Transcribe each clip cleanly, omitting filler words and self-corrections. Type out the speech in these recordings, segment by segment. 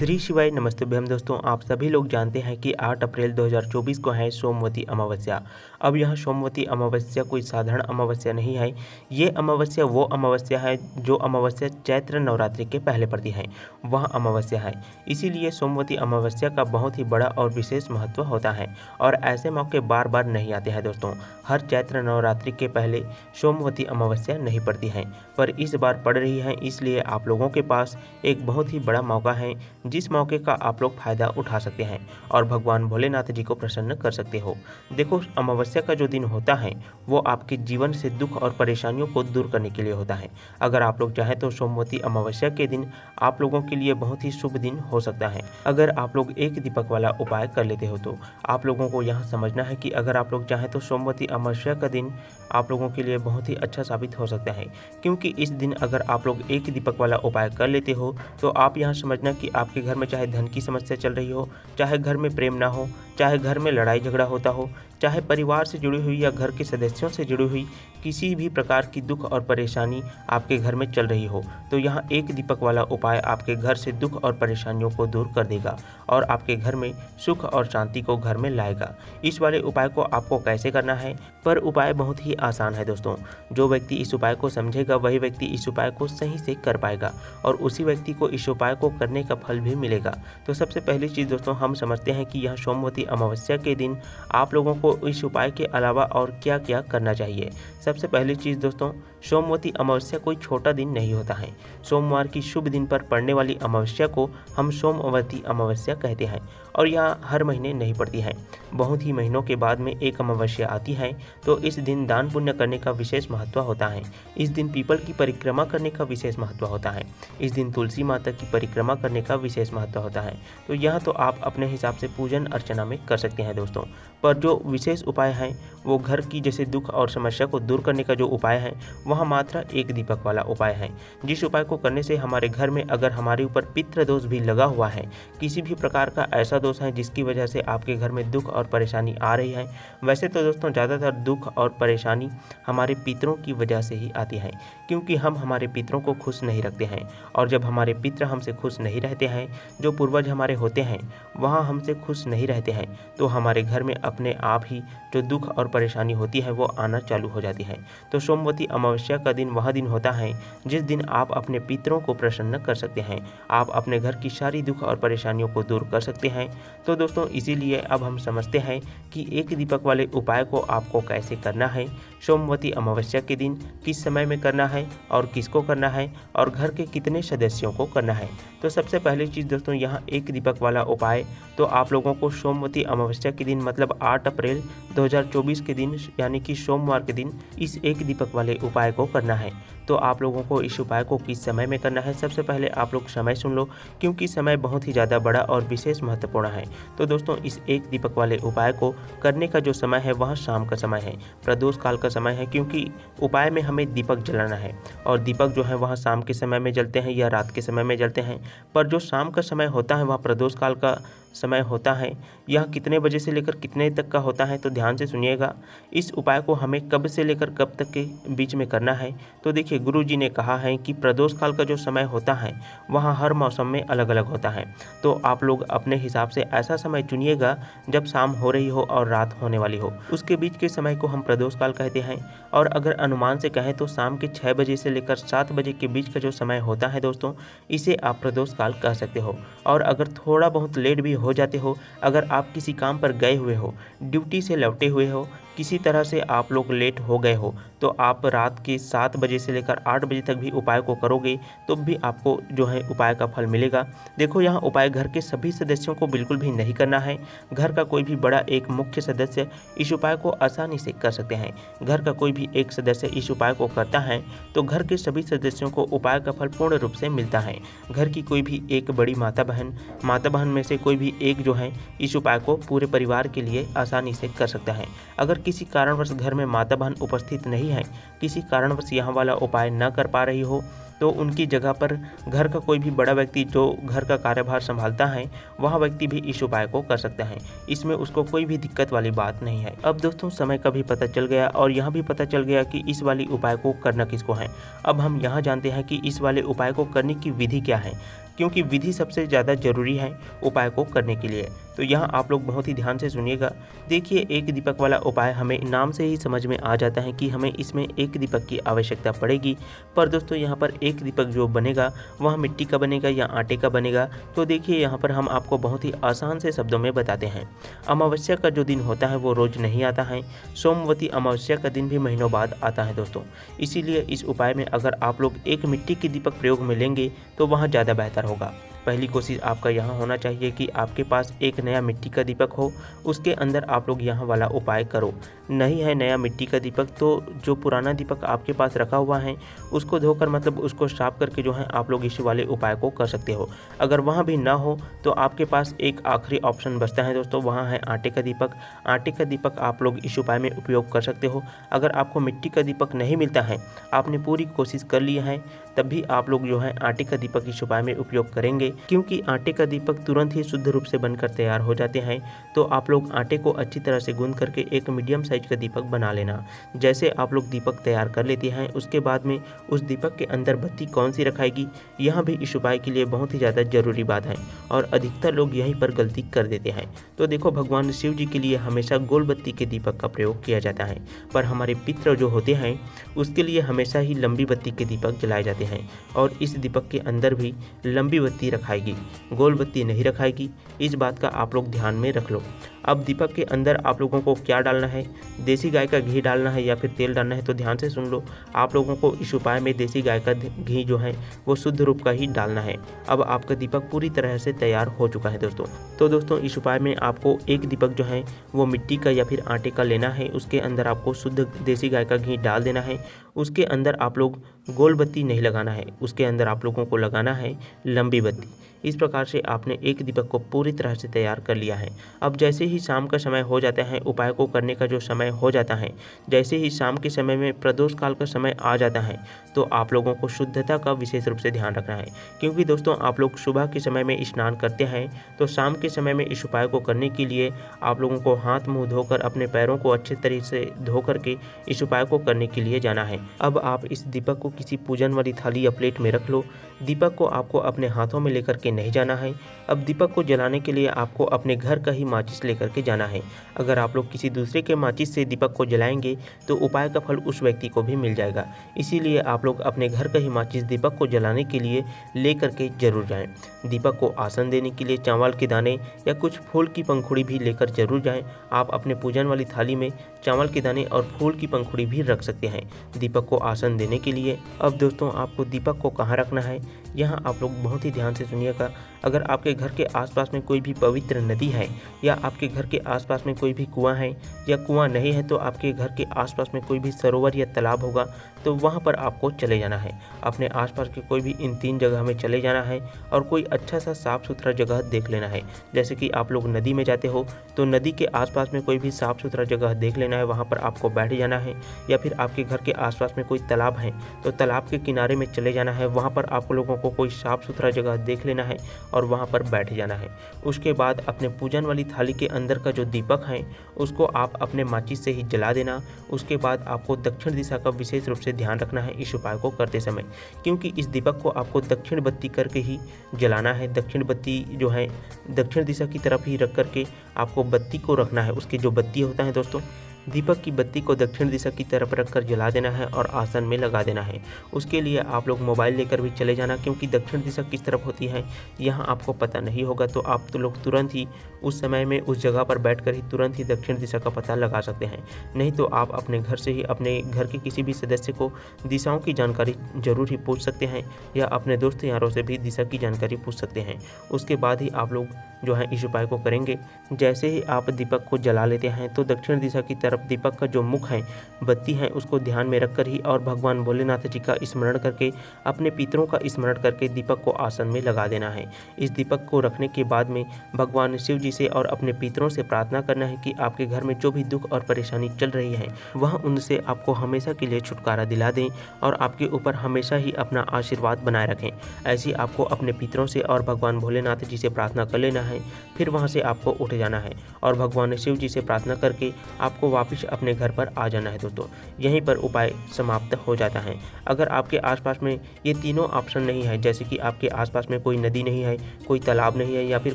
श्री शिवाय नमस्तुभ्यम दोस्तों, आप सभी लोग जानते हैं कि 8 अप्रैल 2024 को है सोमवती अमावस्या। अब यह सोमवती अमावस्या कोई साधारण अमावस्या नहीं है। ये अमावस्या वो अमावस्या है जो अमावस्या चैत्र नवरात्रि के पहले पड़ती है, वह अमावस्या है। इसीलिए सोमवती अमावस्या का बहुत ही बड़ा और विशेष महत्व होता है और ऐसे मौके बार बार नहीं आते हैं दोस्तों। हर चैत्र नवरात्रि के पहले सोमवती अमावस्या नहीं पड़ती है, पर इस बार पड़ रही है। इसलिए आप लोगों के पास एक बहुत ही बड़ा मौका है, जिस मौके का आप लोग फायदा उठा सकते हैं और भगवान भोलेनाथ जी को प्रसन्न कर सकते हो। देखो, अमावस्या का जो दिन होता है वो आपके जीवन से दुख और परेशानियों को दूर करने के लिए होता है। अगर आप लोग चाहें तो सोमवती अमावस्या के दिन आप लोगों के लिए बहुत ही शुभ दिन हो सकता है। अगर आप लोग एक दीपक वाला उपाय कर लेते हो तो आप लोगों को यहाँ समझना है कि अगर आप लोग चाहें तो सोमवती अमावस्या का दिन आप लोगों के लिए बहुत ही अच्छा साबित हो सकता है, क्योंकि इस दिन अगर आप लोग एक दीपक वाला उपाय कर लेते हो तो आप यहाँ समझना कि आपके घर में चाहे धन की समस्या चल रही हो, चाहे घर में प्रेम ना हो, चाहे घर में लड़ाई झगड़ा होता हो, चाहे परिवार से जुड़ी हुई या घर के सदस्यों से जुड़ी हुई किसी भी प्रकार की दुख और परेशानी आपके घर में चल रही हो, तो यहाँ एक दीपक वाला उपाय आपके घर से दुख और परेशानियों को दूर कर देगा और आपके घर में सुख और शांति को घर में लाएगा। इस वाले उपाय को आपको कैसे करना है, पर उपाय बहुत ही आसान है दोस्तों। जो व्यक्ति इस उपाय को समझेगा वही व्यक्ति इस उपाय को सही से कर पाएगा और उसी व्यक्ति को इस उपाय को करने का फल भी मिलेगा। तो सबसे पहली चीज़ दोस्तों, हम समझते हैं कि यह सोमवती अमावस्या के दिन आप लोगों को इस उपाय के अलावा और क्या क्या करना चाहिए। सबसे पहली चीज़ दोस्तों, सोमवती अमावस्या कोई छोटा दिन नहीं होता है। सोमवार की शुभ दिन पर पड़ने वाली अमावस्या को हम सोमवती अमावस्या कहते हैं और यह हर महीने नहीं पड़ती है। बहुत ही महीनों के बाद में एक अमावस्या आती है, तो इस दिन दान पुण्य करने का विशेष महत्व होता है। इस दिन पीपल की परिक्रमा करने का विशेष महत्व होता है। इस दिन तुलसी माता की परिक्रमा करने का विशेष महत्व होता है। तो यह तो आप अपने हिसाब से पूजन अर्चना में कर सकते हैं दोस्तों, पर जो विशेष उपाय है वो घर की जैसे दुख और समस्या को दूर करने का जो उपाय है वह मात्र एक दीपक वाला उपाय है, जिस उपाय को करने से हमारे घर में अगर हमारे ऊपर पितृ दोष भी लगा हुआ है, किसी भी प्रकार का ऐसा दोष है जिसकी वजह से आपके घर में दुख और परेशानी आ रही है। वैसे तो दोस्तों ज़्यादातर दुख और परेशानी हमारे पितरों की वजह से ही आती है, क्योंकि हम हमारे पितरों को खुश नहीं रखते हैं और जब हमारे पितर हमसे खुश नहीं रहते हैं, जो पूर्वज हमारे होते हैं वहाँ हमसे खुश नहीं रहते हैं, तो हमारे घर में अपने आप ही जो दुख और परेशानी होती है वो आना चालू हो जाती है। तो सोमवती अमावस्या का दिन वह दिन होता है जिस दिन आप अपने पितरों को प्रसन्न कर सकते हैं, आप अपने घर की सारी दुख और परेशानियों को दूर कर सकते हैं। तो दोस्तों इसीलिए अब हम समझते हैं कि एक दीपक वाले उपाय को आपको कैसे करना है, सोमवती अमावस्या के दिन किस समय में करना है और किसको करना है और घर के कितने सदस्यों को करना है। तो सबसे पहली चीज़ दोस्तों, यहाँ एक दीपक वाला उपाय तो आप लोगों को सोमवती अमावस्या के दिन मतलब 8 अप्रैल 2024 के दिन यानी कि सोमवार के दिन इस एक दीपक वाले उपाय को करना है। तो आप लोगों को इस उपाय को किस समय में करना है, सबसे पहले आप लोग समय सुन लो, क्योंकि समय बहुत ही ज़्यादा बड़ा और विशेष महत्वपूर्ण है। तो दोस्तों इस एक दीपक वाले उपाय को करने का जो समय है वह शाम का समय है, प्रदोष काल का समय है, क्योंकि उपाय में हमें दीपक जलाना है और दीपक जो है वह शाम के समय में जलते हैं या रात के समय में जलते हैं, पर जो शाम का समय होता है वह प्रदोष काल का समय होता है। यह कितने बजे से लेकर कितने तक का होता है, तो ध्यान से सुनिएगा। इस उपाय को हमें कब से लेकर कब तक के बीच में करना है, तो देखिए गुरु जी ने कहा है कि प्रदोष काल का जो समय होता है वह हर मौसम में अलग अलग होता है। तो आप लोग अपने हिसाब से ऐसा समय चुनिएगा जब शाम हो रही हो और रात होने वाली हो, उसके बीच के समय को हम प्रदोष काल कहते हैं। और अगर अनुमान से कहें तो शाम के 6 बजे से लेकर 7 बजे के बीच का जो समय होता है दोस्तों, इसे आप प्रदोष काल कह सकते हो। और अगर थोड़ा बहुत लेट भी हो जाते हो, अगर आप किसी काम पर गए हुए हो, ड्यूटी से लौटे हुए हो, किसी तरह से आप लोग लेट हो गए हो, तो आप रात के 7 बजे से लेकर 8 बजे तक भी उपाय को करोगे तो भी आपको जो है उपाय का फल मिलेगा। देखो यहाँ उपाय घर के सभी सदस्यों को बिल्कुल भी नहीं करना है। घर का कोई भी बड़ा एक मुख्य सदस्य इस उपाय को आसानी से कर सकते हैं। घर का कोई भी एक सदस्य इस उपाय को करता है तो घर के सभी सदस्यों को उपाय का फल पूर्ण रूप से मिलता है। घर की कोई भी एक बड़ी माता बहन में से कोई भी एक जो है इस उपाय को पूरे परिवार के लिए आसानी से कर सकता है। अगर किसी कारणवश घर में माता बहन उपस्थित नहीं है, किसी कारणवश यहाँ वाला उपाय न कर पा रही हो, तो उनकी जगह पर घर का कोई भी बड़ा व्यक्ति जो घर का कार्यभार संभालता है वह व्यक्ति भी इस उपाय को कर सकता है। इसमें उसको कोई भी दिक्कत वाली बात नहीं है। अब दोस्तों समय का भी पता चल गया और यहाँ भी पता चल गया कि इस वाली उपाय को करना किसको है। अब हम यहाँ जानते हैं कि इस वाले उपाय को करने की विधि क्या है, क्योंकि विधि सबसे ज़्यादा जरूरी है उपाय को करने के लिए। तो यहाँ आप लोग बहुत ही ध्यान से सुनिएगा। देखिए, एक दीपक वाला उपाय हमें नाम से ही समझ में आ जाता है कि हमें इसमें एक दीपक की आवश्यकता पड़ेगी। पर दोस्तों यहाँ पर एक दीपक जो बनेगा वह मिट्टी का बनेगा या आटे का बनेगा। तो देखिए यहाँ पर हम आपको बहुत ही आसान से शब्दों में बताते हैं। अमावस्या का जो दिन होता है वो रोज़ नहीं आता है। सोमवती अमावस्या का दिन भी महीनों बाद आता है दोस्तों। इसीलिए इस उपाय में अगर आप लोग एक मिट्टी की दीपक प्रयोग में लेंगे तो वह ज़्यादा बेहतर होगा। पहली कोशिश आपका यहाँ होना चाहिए कि आपके पास एक नया मिट्टी का दीपक हो, उसके अंदर आप लोग यहाँ वाला उपाय करो। नहीं है नया मिट्टी का दीपक तो जो पुराना दीपक आपके पास रखा हुआ है उसको धोकर मतलब उसको साफ करके जो है आप लोग इस वाले उपाय को कर सकते हो। अगर वहाँ भी ना हो तो आपके पास एक आखिरी ऑप्शन बचता है दोस्तों, वहाँ है आटे का दीपक। आटे का दीपक आप लोग इस उपाय में उपयोग कर सकते हो। अगर आपको मिट्टी का दीपक नहीं मिलता है, आपने पूरी कोशिश कर ली है, तब भी आप लोग जो है आटे का दीपक इस उपाय में उपयोग करेंगे, क्योंकि आटे का दीपक तुरंत ही शुद्ध रूप से बनकर तैयार हो जाते हैं। तो आप लोग आटे को अच्छी तरह से गूंथ करके एक मीडियम साइज का दीपक बना लेना। जैसे आप लोग दीपक तैयार कर लेते हैं, उसके बाद में उस दीपक के अंदर बत्ती कौन सी रखाएगी, यह भी इस उपाय के लिए बहुत ही ज़्यादा जरूरी बात है और अधिकतर लोग यहीं पर गलती कर देते हैं। तो देखो, भगवान शिव जी के लिए हमेशा गोल बत्ती के दीपक का प्रयोग किया जाता है, पर हमारे पितृ जो होते हैं उसके लिए हमेशा ही लंबी बत्ती के दीपक जलाए जाते हैं और इस दीपक के अंदर भी लंबी बत्ती रखाएगी, गोल बत्ती नहीं रखाएगी। इस बात का आप लोग ध्यान में रख लो। अब दीपक के अंदर आप लोगों को क्या डालना है, देसी गाय का घी डालना है या फिर तेल डालना है, तो ध्यान से सुन लो। आप लोगों को इस उपाय में देसी गाय का घी जो है वो शुद्ध रूप का ही डालना है। अब आपका दीपक पूरी तरह से तैयार हो चुका है दोस्तों। तो दोस्तों इस उपाय में आपको एक दीपक जो है वो मिट्टी का या फिर आटे का लेना है, उसके अंदर आपको शुद्ध देसी गाय का घी डाल देना है। उसके अंदर आप लोग गोल बत्ती नहीं लगाना है, उसके अंदर आप लोगों को लगाना है लंबी बत्ती। इस प्रकार से आपने एक दीपक को पूरी तरह से तैयार कर लिया है। अब जैसे ही शाम का समय हो जाता है, उपाय को करने का जो समय हो जाता है, जैसे ही शाम के समय में प्रदोष काल का समय आ जाता है, तो आप लोगों को शुद्धता का विशेष रूप से ध्यान रखना है। क्योंकि दोस्तों आप लोग सुबह के समय में स्नान करते हैं, तो शाम के समय में इस उपाय को करने के लिए आप लोगों को हाथ मुँह धोकर अपने पैरों को अच्छे तरीके से धो करके इस उपाय को करने के लिए जाना है। अब आप इस दीपक को किसी पूजन वाली थाली या प्लेट में रख लो। दीपक को आपको अपने हाथों में लेकर के नहीं जाना है। अब दीपक को जलाने के लिए आपको अपने घर का ही माचिस लेकर के जाना है। अगर आप लोग किसी दूसरे के माचिस से दीपक को जलाएंगे तो उपाय का फल उस व्यक्ति को भी मिल जाएगा। इसीलिए आप लोग अपने घर का ही माचिस दीपक को जलाने के लिए लेकर के जरूर जाएं। दीपक को आसन देने के लिए चावल के दाने या कुछ फूल की पंखुड़ी भी लेकर जरूर जाएं। आप अपने पूजन वाली थाली में चावल के दाने और फूल की पंखुड़ी भी रख सकते हैं दीपक को आसन देने के लिए। अब दोस्तों आपको दीपक को कहाँ रखना है, यहाँ आप लोग बहुत ही ध्यान से सुनिएगा। अगर आपके घर के आसपास में कोई भी पवित्र नदी है या आपके घर के आसपास में कोई भी कुआं है, या कुआं नहीं है तो आपके घर के आसपास में कोई भी सरोवर या तालाब होगा, तो वहाँ पर आपको चले जाना है। अपने आसपास के कोई भी इन 3 जगह में चले जाना है और कोई अच्छा सा साफ़ सुथरा जगह देख लेना है। जैसे कि आप लोग नदी में जाते हो तो नदी के आसपास में कोई भी साफ़ सुथरा जगह देख लेना है, वहाँ पर आपको बैठ जाना है। या फिर आपके घर के आसपास में कोई तालाब है तो तालाब के किनारे में चले जाना है, वहाँ पर आप लोगों को कोई साफ़ सुथरा जगह देख लेना है और वहाँ पर बैठ जाना है। उसके बाद अपने पूजन वाली थाली के अंदर का जो दीपक है उसको आप अपने माचिस से ही जला देना। उसके बाद आपको दक्षिण दिशा का विशेष रूप से ध्यान रखना है इस उपाय को करते समय, क्योंकि इस दीपक को आपको दक्षिण बत्ती करके ही जलाना है। दक्षिण बत्ती जो है दक्षिण दिशा की तरफ ही रख करके आपको बत्ती को रखना है। उसकी जो बत्ती होता है दोस्तों, दीपक की बत्ती को दक्षिण दिशा की तरफ रखकर जला देना है और आसन में लगा देना है। उसके लिए आप लोग मोबाइल लेकर भी चले जाना, क्योंकि दक्षिण दिशा किस तरफ होती है यहाँ आपको पता नहीं होगा, तो आप तो लोग तुरंत ही उस समय में उस जगह पर बैठकर ही तुरंत ही दक्षिण दिशा का पता लगा सकते हैं। नहीं तो आप अपने घर से ही अपने घर के किसी भी सदस्य को दिशाओं की जानकारी जरूर ही पूछ सकते हैं, या अपने दोस्त यारों से भी दिशा की जानकारी पूछ सकते हैं। उसके बाद ही आप लोग जो है इस उपाय को करेंगे। जैसे ही आप दीपक को जला लेते हैं तो दक्षिण दिशा की तरफ दीपक का जो मुख है, बत्ती है, उसको ध्यान में रखकर ही और भगवान भोलेनाथ जी का स्मरण करके, अपने पितरों का स्मरण करके दीपक को आसन में लगा देना है। इस दीपक को रखने के बाद में भगवान शिव जी से और अपने पितरों से प्रार्थना करना है कि आपके घर में जो भी दुख और परेशानी चल रही है वह उनसे आपको हमेशा के लिए छुटकारा दिला दें और आपके ऊपर हमेशा ही अपना आशीर्वाद बनाए रखें। ऐसी आपको अपने पितरों से और भगवान भोलेनाथ जी से प्रार्थना कर लेना है। फिर वहाँ से आपको उठ जाना है और भगवान शिव जी से प्रार्थना करके आपको वापस अपने घर पर आ जाना है। दोस्तों, यहीं पर उपाय समाप्त हो जाता है। अगर आपके आसपास में ये तीनों ऑप्शन नहीं है, जैसे कि आपके आसपास में कोई नदी नहीं है, कोई तालाब नहीं है या फिर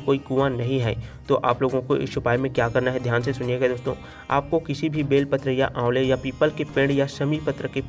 कोई कुआं नहीं है, तो आप लोगों को इस उपाय में क्या करना है, ध्यान से सुनिएगा दोस्तों। आपको किसी भी बेलपत्र या आंवले या पीपल के पेड़ या शमी पत्र के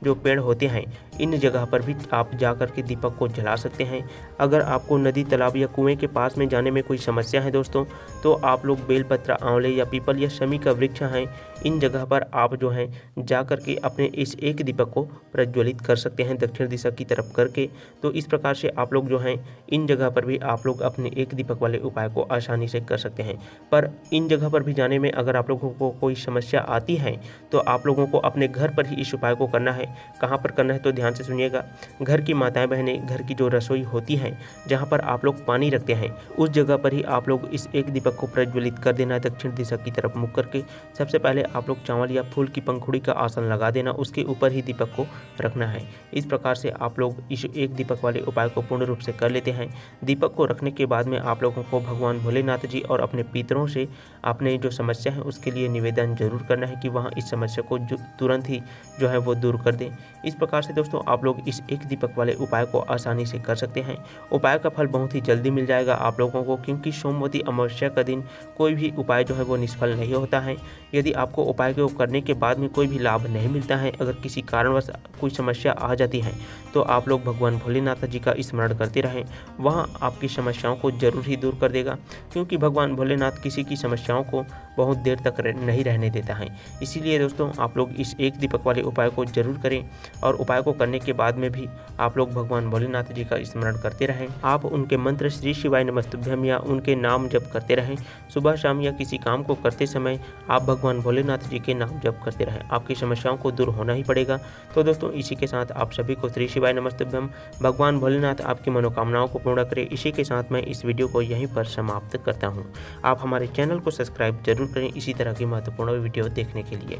जो पेड़ होते हैं, इन जगह पर भी आप जाकर के दीपक को जला सकते हैं। अगर आपको नदी, तालाब या कुएं के पास में जाने में कोई समस्या है दोस्तों, तो आप लोग बेलपत्र, आंवले या पीपल या शमी का वृक्ष है, इन जगह पर आप जो है जा कर के अपने इस एक दीपक को प्रज्वलित कर सकते हैं दक्षिण दिशा की तरफ करके। तो इस प्रकार से आप लोग जो हैं इन जगह पर भी आप लोग अपने एक दीपक वाले उपाय को आसानी से कर सकते हैं। पर इन जगह पर भी जाने में अगर आप लोगों को कोई समस्या आती है तो आप लोगों को अपने घर पर ही इस उपाय को करना है। कहाँ पर करना है तो ध्यान से सुनिएगा। घर की माताएं बहनें, घर की जो रसोई होती हैं, जहाँ पर आप लोग पानी रखते हैं, उस जगह पर ही आप लोग इस एक दीपक को प्रज्वलित कर देना है दक्षिण दिशा की तरफ मुख करके। सबसे पहले आप लोग चावल या फूल की पंखुड़ी का आसन लगा देना, उसके ऊपर ही दीपक को रखना है। इस प्रकार से आप लोग इस एक दीपक वाले उपाय को पूर्ण रूप से कर लेते हैं। दीपक को रखने के बाद में आप लोगों को भगवान भोलेनाथ जी और अपने पितरों से अपने जो समस्या है उसके लिए निवेदन जरूर करना है कि वहाँ इस समस्या को तुरंत ही जो है वो दूर कर दें। इस प्रकार से दोस्तों आप लोग इस एक दीपक वाले उपाय को आसानी से कर सकते हैं। उपाय का फल बहुत ही जल्दी मिल जाएगा आप लोगों को, क्योंकि सोमवती अमावस्या का दिन कोई भी उपाय जो है वो निष्फल नहीं होता है। यदि आपको उपाय को करने के बाद में कोई भी लाभ नहीं मिलता है, अगर किसी कारणवश कोई समस्या आ जाती है, तो आप लोग भगवान भोलेनाथ जी का स्मरण करते रहें, वहाँ आपकी समस्याओं को जरूर ही दूर कर देगा। क्योंकि भगवान भोलेनाथ किसी की समस्याओं को बहुत देर तक नहीं रहने देता है। इसीलिए दोस्तों आप लोग इस एक दीपक वाले उपाय को जरूर करें और उपाय को करने के बाद में भी आप लोग भगवान भोलेनाथ जी का स्मरण करते रहें। आप उनके मंत्र श्री शिवाय नमस्तुभ्यम या उनके नाम जप करते रहें। सुबह शाम या किसी काम को करते समय आप भगवान भोलेनाथ जी के नाम जप करते रहें, आपकी समस्याओं को दूर होना ही पड़ेगा। तो दोस्तों इसी के साथ आप सभी को श्री शिवाय नमस्तुभ्यम। भगवान भोलेनाथ आपकी मनोकामनाओं को पूर्ण करें। इसी के साथ मैं इस वीडियो को यहीं पर समाप्त करता हूँ। आप हमारे चैनल को सब्सक्राइब जरूर करें इसी तरह की महत्वपूर्ण वीडियो देखने के लिए।